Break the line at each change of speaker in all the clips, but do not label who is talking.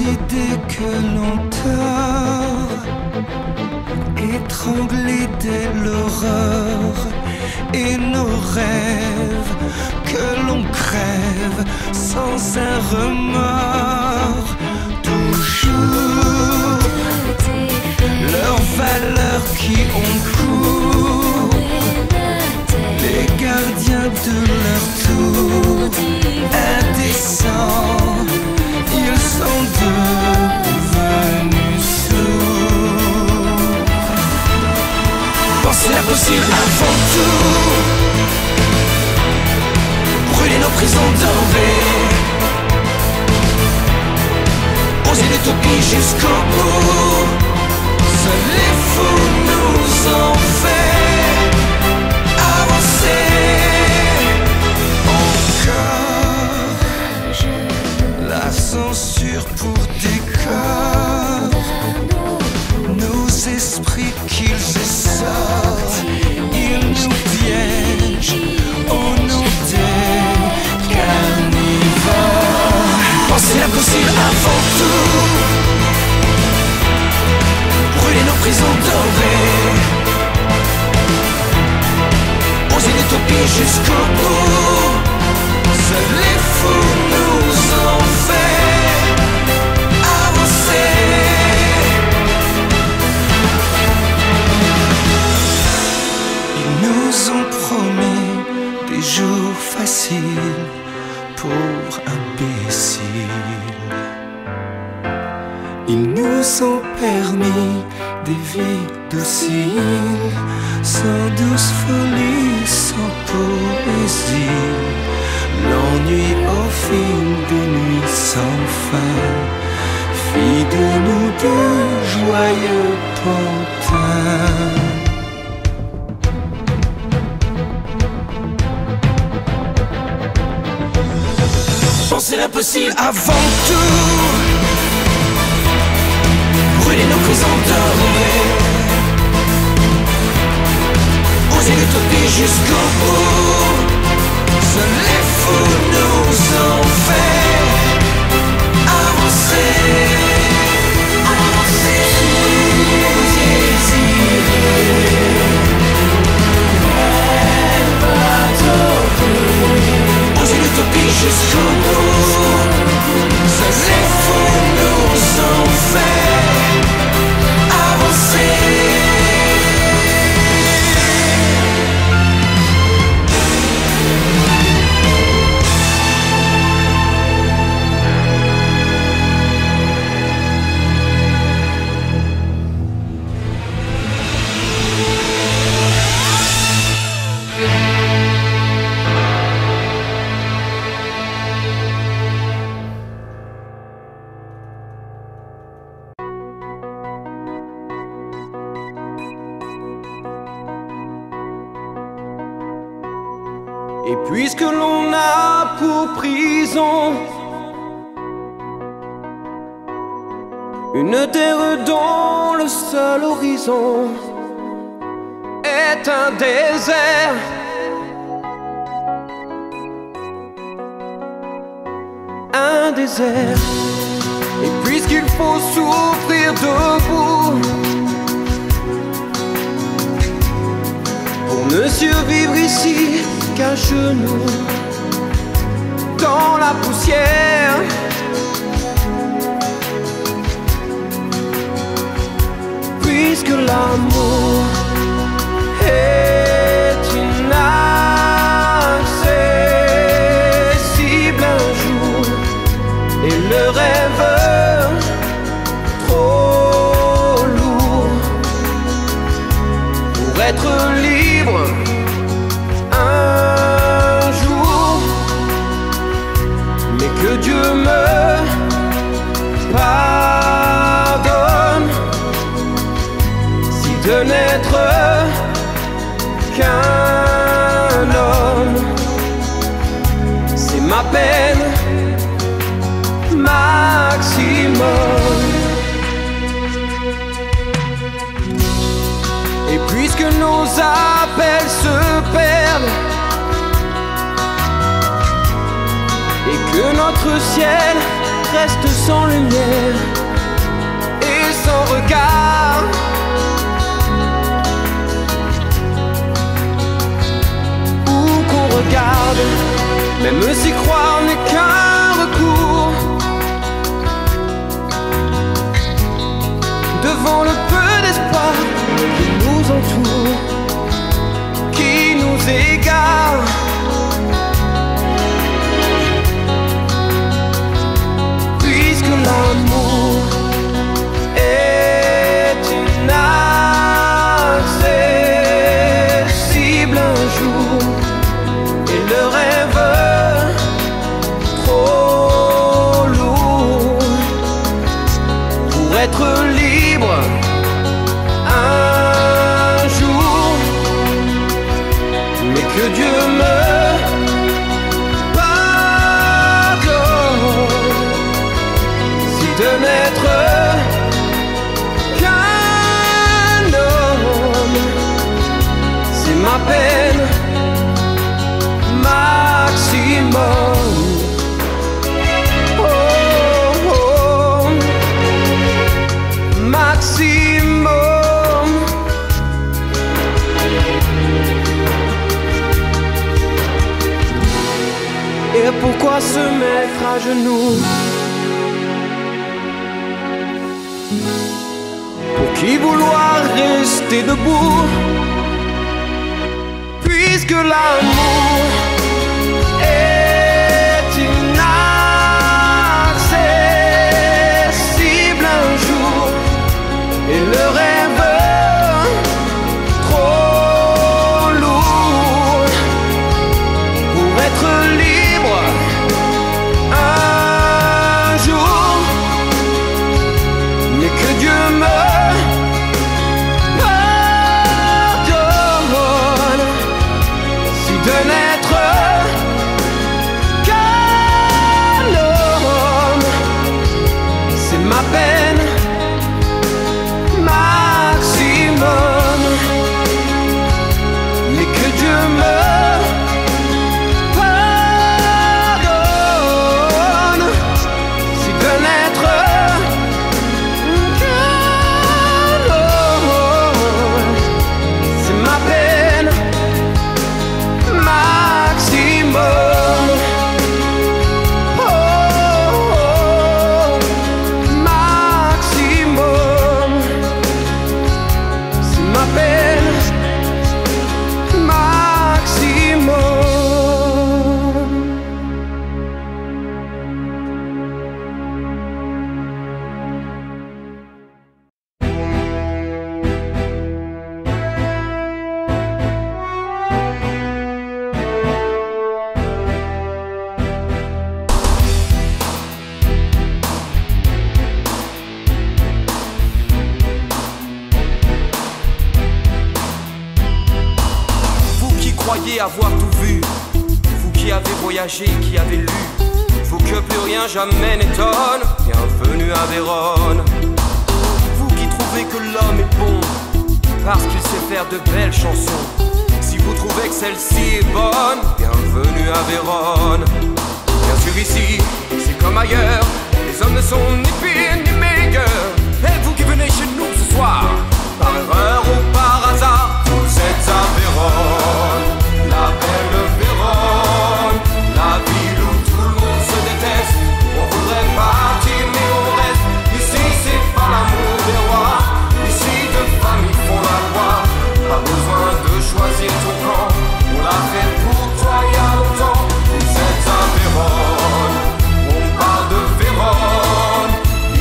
idées que l'on tord, étranglés dès l'horreur, et nos rêves que l'on crève sans un remords. Toujours leurs valeurs qui ont cours, les gardiens de leur tour, indécents, ils sont devenus sourds. Penser l'impossible avant tout, brûler nos prisons dorées, oser l'utopie jusqu'au bout. Seuls les fous nous ont fait avancer. Encore la censure pour décor, nos esprits qu'ils essorent, ils nous piègent au nom des carnivores. Penser l'impossible avant tout, brûler nos prisons dorées, oser l'utopie jusqu'au bout. Seuls les fous nous ont fait avancer. Ils nous ont promis des jours faciles pour imbéciles. Ils nous ont permis des vies dociles, sans douce folie, sans poésie. L'ennui au fil des nuits sans fin fit de nous deux joyeux pantins. Penser l'impossible avant tout, brûler nos prisons dorées, oser l'utopie jusqu'au bout. Seuls les fous nous ont fait avancer. Avancer, oser l'utopie jusqu'au bout. Seuls les fous nous ont fait avancer.
Et puisque l'on a pour prison une terre dont le seul horizon est un désert, un désert. Et puisqu'il faut souffrir debout pour ne survivre ici qu'à genoux dans la poussière, puisque l'amour est inaccessible un jour et le rêve trop lourd pour être libre un jour, mais que Dieu me pardonne si de n'être qu'un homme, c'est ma peine maximum. Et puisque nos appels se perdent et que notre ciel reste sans lumière et sans regard. Où qu'on regarde, même si croire n'est qu'un recours, devant le peu d'espoir qui nous entoure, qui nous égare. Puisque l'amour est inaccessible un jour, et le rêve trop lourd pour être libre un jour, mais que Dieu me pardonne si de n'être qu'un homme, c'est ma peine maximum. Oh, oh, maximum. Et pourquoi se mettre à genoux? Pour qui vouloir rester debout? Puisque l'amour est inaccessible un jour, et le rêve trop lourd pour être libre un jour, mais que Dieu me pardonne si de n'être qu'un homme, c'est ma peine maximum, mais que Dieu me pardonne si de n'être qu'un homme, c'est ma peine maximum. Oh, oh, maximum, c'est ma peine maximum.
Vous qui croyez avoir tout vu, vous qui avez voyagé, qui avez lu, vous que plus rien jamais n'étonne, bienvenue à Vérone. Vous qui trouvez que l'homme est bon parce qu'il sait faire de belles chansons, si vous trouvez que celle-ci est bonne, bienvenue à Vérone. Bien sûr ici, c'est comme ailleurs, les hommes ne sont ni pires ni meilleurs. Et vous qui venez chez nous ce soir, par erreur ou par hasard, vous êtes à Vérone, la belle Vérone, la ville où tout le monde se déteste. On voudrait partir mais on reste. Ici c'est pas l'amour des rois, ici deux familles font la loi. Pas besoin de choisir ton camp, on l'a fait pour toi il y a longtemps. Vous êtes à Vérone, on parle de Vérone.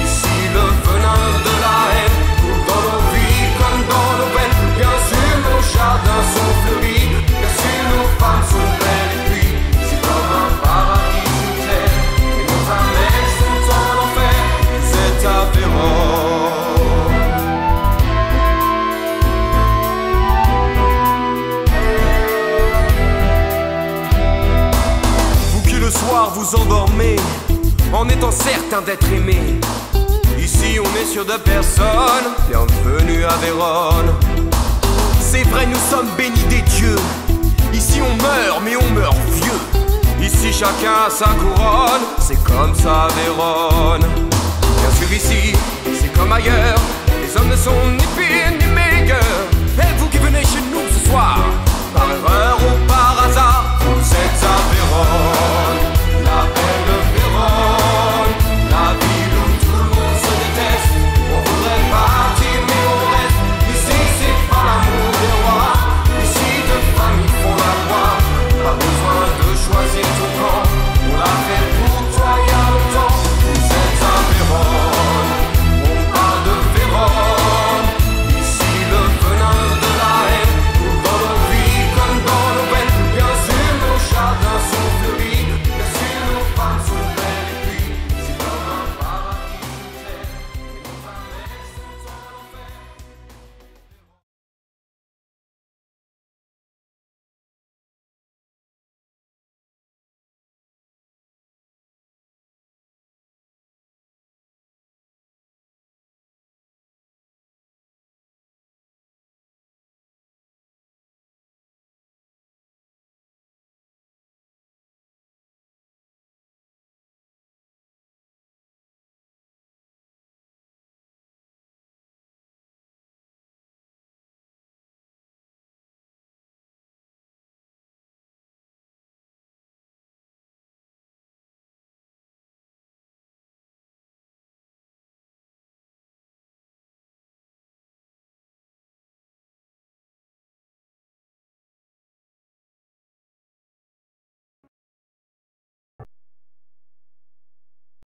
Ici le venin de la haine coule dans nos vies comme dans nos veines. Bien sûr nos jardins sont fleuris, bien sûr nos femmes sont belles. Et puis c'est comme un paradis sur terre, et nos amers sont en enfer. Vous êtes à Vérone. Vous qui le soir vous endormez en étant certain d'être aimé, ici on est sûr de personne, bienvenue à Vérone. C'est vrai, nous sommes bénis des dieux, ici on meurt mais on meurt vieux. Ici chacun a sa couronne, c'est comme ça à Vérone. Bien sûr ici, c'est comme ailleurs, les hommes ne sont ni pires ni meilleurs.